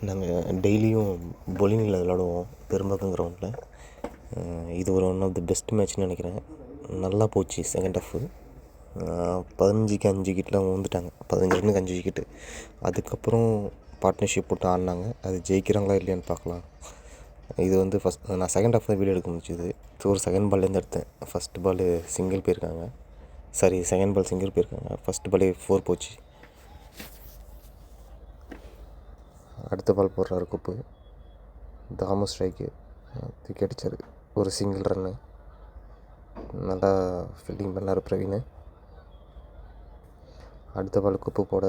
நாங்கள் டெய்லியும் பொலினியில் விளாடுவோம் பெரும்பாக்கம் கிரவுண்டில். இது ஒரு ஒன் ஆஃப் தி பெஸ்ட் மேட்ச்னு நினைக்கிறேன். நல்லா போச்சு செகண்ட் ஹாஃபு. 15க்கு 5 விக்கெட்லாம் வந்துட்டாங்க. 15 ரன்னுக்கு 5 விக்கெட்டு. அதுக்கப்புறம் பார்ட்னர்ஷிப் போட்டு ஆடினாங்க. அது ஜெயிக்கிறாங்களா இல்லையான்னு பார்க்கலாம். இது வந்து நான் செகண்ட் ஹாஃப் தான் வீடியோ எடுக்க முடிஞ்சுது. ஒரு செகண்ட் பால்லேருந்து எடுத்தேன். ஃபஸ்ட்டு பால் சிங்கிள் போயிருக்காங்க. செகண்ட் பால் சிங்கிள் போயிருக்காங்க. ஃபஸ்ட்டு பாலே 4 போச்சு. அடுத்த பால் போடுறாரு குப்பு. தாமு ஸ்ட்ரைக்கு தூக்கி அடித்தார். ஒரு சிங்கிள் ரன்னு. நல்லா ஃபீல்டிங் பண்ணார் பிரவீன். அடுத்த பால் குப்பு போட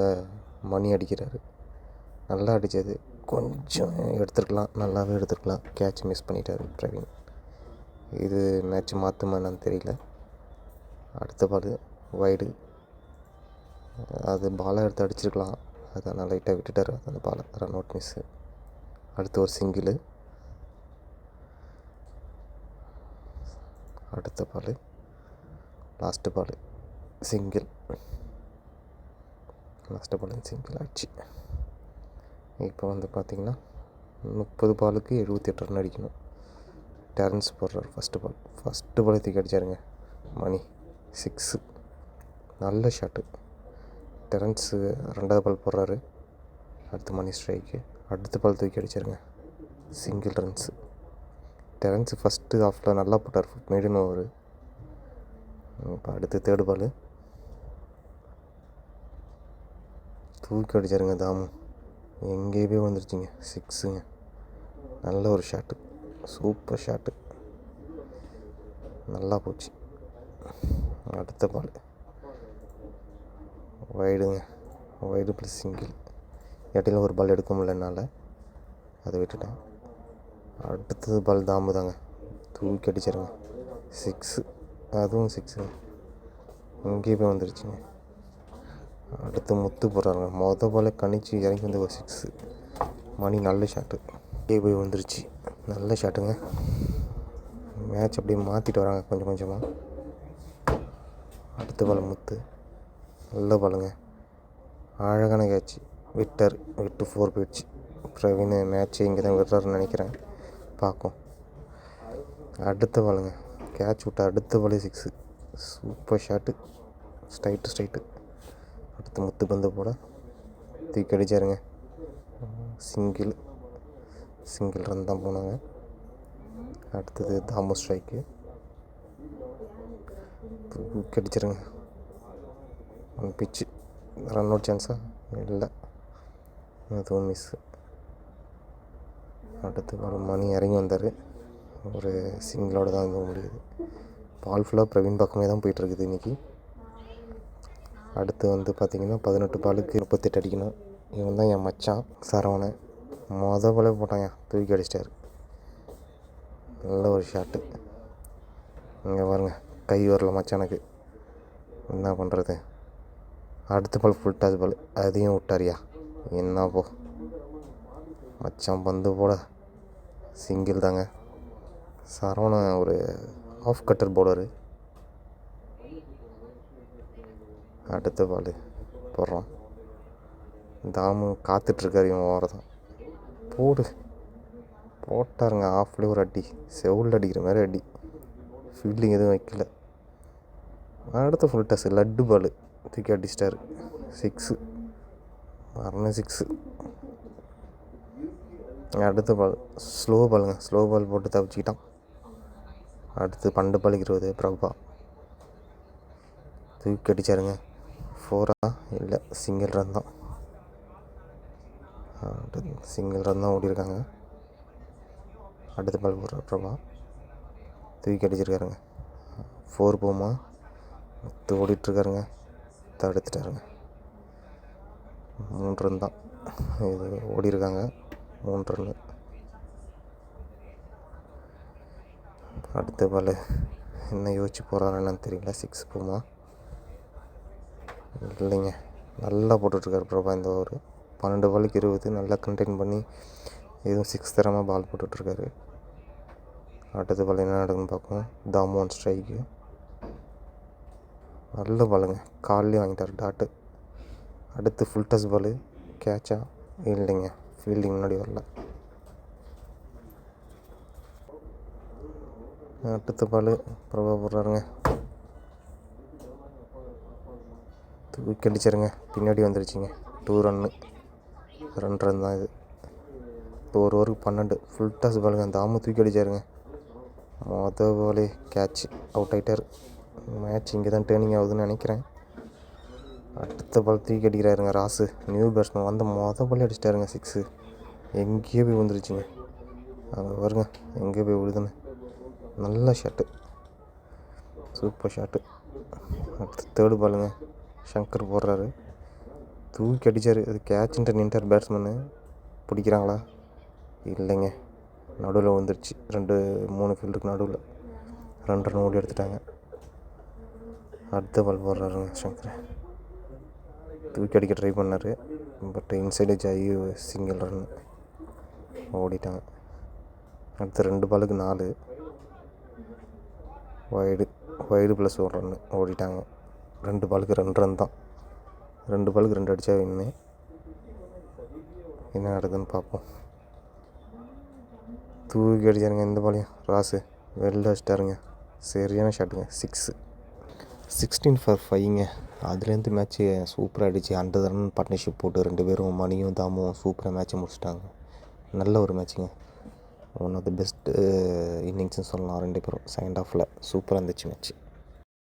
மணி அடிக்கிறாரு. நல்லா அடித்தது. கொஞ்சம் எடுத்துருக்கலாம், நல்லாவே எடுத்துருக்கலாம். கேட்ச் மிஸ் பண்ணிட்டார் பிரவீன். இது மேட்ச் மாற்றுமா என்னன்னு தெரியல. அடுத்த பால் வைடு. அது பாலை எடுத்து அடிச்சிருக்கலாம். அதனால் லைட்டாக விட்டுட்டார் அந்த பாலை. Run out miss. அடுத்து ஒரு சிங்கிள். அடுத்த ball last ball single. Last ball single ஆச்சு. இப்போ வந்து பார்த்திங்கன்னா 30 பாலுக்கு 78 ரன் அடிக்கணும். டெரன்ஸ் போடுறார் ஃபஸ்ட்டு பால் தூக்கி அடித்தாருங்க. மணி 6. நல்ல ஷாட்டு. டெரன்ஸு 2வது பால் போடுறாரு. அடுத்து மணி ஸ்ட்ரைக்கு. அடுத்த பால் தூக்கி அடிச்சாருங்க. Single runs. டெரன்ஸு ஃபஸ்ட்டு ஹாஃபில் நல்லா போட்டார். Middle over. இப்போ அடுத்து 3rd பால் தூக்கி அடிச்சாருங்க. தாமு எங்கேயே வந்துருச்சுங்க. 6ங்க. நல்ல ஒரு ஷாட்டு. Super shot. நல்லா போச்சு. அடுத்த பால் வைடுங்க. Wide plus single. இடையில ஒரு பால் எடுக்க முடியல என்னால், அதை விட்டுட்டேன். அடுத்தது பால் தாமு தாங்க. தூக்கி அடிச்சிருங்க. 6. அதுவும் 6ங்க. இங்கேயே போய் வந்துருச்சுங்க. அடுத்து முத்து போடுறாருங்க. மொதல் பாலை கணிச்சு இறங்கி வந்து ஒரு 6. மணி நல்ல ஷாட்டு. இங்கேயே போய் வந்துருச்சு. நல்ல ஷாட்டுங்க. மேட்ச் அப்படியே மாற்றிட்டு வராங்க கொஞ்சம் கொஞ்சமாக. அடுத்த பால் முத்து. நல்ல பாலுங்க. அழகான கேட்ச். விட்டு 4 போயிடுச்சு. பிரவீன் மேட்ச்சு இங்கே தான் விடுறாருன்னு நினைக்கிறேன். பார்க்கும். அடுத்த பாலுங்க. கேட்ச் விட்ட அடுத்த பாலே 6. Super shot. ஸ்ட்ரைட்டு. அடுத்து முத்து பந்து போட தூக்கி அடிச்சாருங்க. சிங்கிள் ரன் தான் போனாங்க. அடுத்தது தாமு ஸ்ட்ரைக்கு. தூக்கி அடிச்சிருங்க. பிச்சு ரன் அவுட் சான்ஸா இல்லை, அதுவும் மிஸ்ஸு. அடுத்து பால் மணி இறங்கி வந்தார். ஒரு சிங்கிளோடு தான் இருக்க முடியுது. பால் ஃபுல்லாக பிரவீன் பக்கமே தான் போயிட்டுருக்குது இன்றைக்கி. அடுத்து வந்து பார்த்திங்கன்னா 18 பாலுக்கு 38 அடிக்கணும். இவன் தான் என் மச்சான் சரவணன். மொதல் பாலே போட்டாங்க. தூக்கி அடிச்சிட்டார். நல்ல ஒரு ஷாட்டு. இங்கே பாருங்க, கை வரல மச்சானுக்கு. என்ன பண்ணுறது. அடுத்த பால் ஃபுல் டாஸ் பால். அதையும் விட்டாரியா. என்ன போ மச்சான் பந்து போட சிங்கிள் தாங்க. சரவணன் ஒரு ஆஃப் கட்டர் பவுலரு. அடுத்த பால் போடுறோம். தாமு காத்துட்ருக்காரு. இவன் ஓரதான் போட்டாருங்க. ஆஃப்லேயே ஒரு அடி. செவுல் அடிக்கிற மாதிரி அடி. ஃபீல்டிங் எதுவும் வைக்கல. அடுத்த ஃபுல் டாஸ் லட்டு பால் தூக்கி அடிச்சிட்டாரு. 6. மரண 6. அடுத்த பால் ஸ்லோ பால் போட்டு தப்பிச்சிக்கிட்டான். அடுத்து 12 பாலுக்கு 20 பிரபா தூக்கி அடித்தாருங்க. 4 இல்லை, சிங்கிள் ரன் தான். ஓடிருக்காங்க. அடுத்த பால் போடுற பிரபா தூக்கி அடிச்சிருக்காருங்க. 4 போமா. ஓடிட்டுருக்காருங்க. தடுத்துட்டாருங்க. 3 ரன் தான். இது ஓடிருக்காங்க. 3 ரன்னு. அடுத்த பால் என்ன யோசிச்சு போகிறாரு என்னன்னு தெரியல. 6 போமா இல்லைங்க. நல்லா போட்டுட்ருக்காரு பிரபா இந்த ஓவர். 12 பாலுக்கு 20. நல்லா கண்டெயின் பண்ணி எதுவும் 6 தரமாக பால் போட்டுட்ருக்காரு. அடுத்த பால் என்ன நடக்குன்னு பார்ப்போம். தாமு ஒன் ஸ்ட்ரைக்கு. நல்ல பாலுங்க. கால்லேயும் வாங்கிட்டார் டாட்டு. அடுத்து ஃபுல் டஸ் பால். கேட்சா இல்லைங்க, ஃபீல்டிங் முன்னாடி வரல. அடுத்த பால் பிரபா போடுறாருங்க, தூக்கி அடிச்சாருங்க, பின்னாடி வந்துருச்சுங்க. 2 ரன்னு, 2 ரன் தான் இது. இப்போ ஒரு ஓவருக்கு 12. ஃபுல் டாஸ் பாலுங்க, தாமு தூக்கி அடிச்சாருங்க. பாலே கேட்ச், அவுட் ஆகிட்டார். மேட்ச் இங்கே தான் டேர்னிங் ஆகுதுன்னு நினைக்கிறேன். அடுத்த பால் தூக்கி அடிக்கிறாருங்க ராசு, நியூ பேட்ஸ்மேன் வந்து பாலே அடிச்சிட்டாருங்க 6. எங்கேயோ போய் வந்துருச்சுங்க. அங்கே வருங்க எங்கேயோ போய் விழுதுன்னு. நல்ல ஷாட்டு, சூப்பர் ஷாட்டு. அடுத்து 3rd பாலுங்க, ஷங்கர் போடுறாரு, தூக்கி அடித்தார். அது கேட்சுன்ட்டு நின்றார் பேட்ஸ்மேனு. பிடிக்கிறாங்களா? இல்லைங்க, நடுவில் வந்துருச்சு. 2-3 ஃபீல்டுக்கு நடுவில் 2 ரன் ஓடி எடுத்துட்டாங்க. அடுத்த பால் போடுறாருங்க ஷங்கர், தூக்கி அடிக்க ட்ரை பண்ணார். பட் இன்சைடு ஜாயி சிங்கிள் ரன் ஓடிட்டாங்க. அடுத்த 2 பாலுக்கு 4 வைடு ப்ளஸ் 1 ரன் ஓடிட்டாங்க. 2 பாலுக்கு 2 ரன் தான். 2 பாலுக்கு 2 அடித்தா வின்னு. என்ன நடக்குதுன்னு பார்ப்போம். தூக்கி அடிச்சாருங்க இந்த பாலையும் ராசு, வெளில வச்சிட்டாருங்க. சரியான ஷாட்டுங்க, 6. 16 for 5ங்க. அதுலேருந்து மேட்ச்சு சூப்பராக அடிச்சு 100 ரன் பார்ட்னர்ஷிப் போட்டு 2 பேரும் மணியும் தாமும் சூப்பராக மேட்ச்சை முடிச்சிட்டாங்க. நல்ல ஒரு மேட்ச்சுங்க. ஒன் ஆஃப் த பெஸ்ட்டு இன்னிங்ஸ்னு சொல்லலாம். 2 பேரும் செகண்ட் ஹாஃபில் சூப்பராக இருந்துச்சு மேட்ச்சு.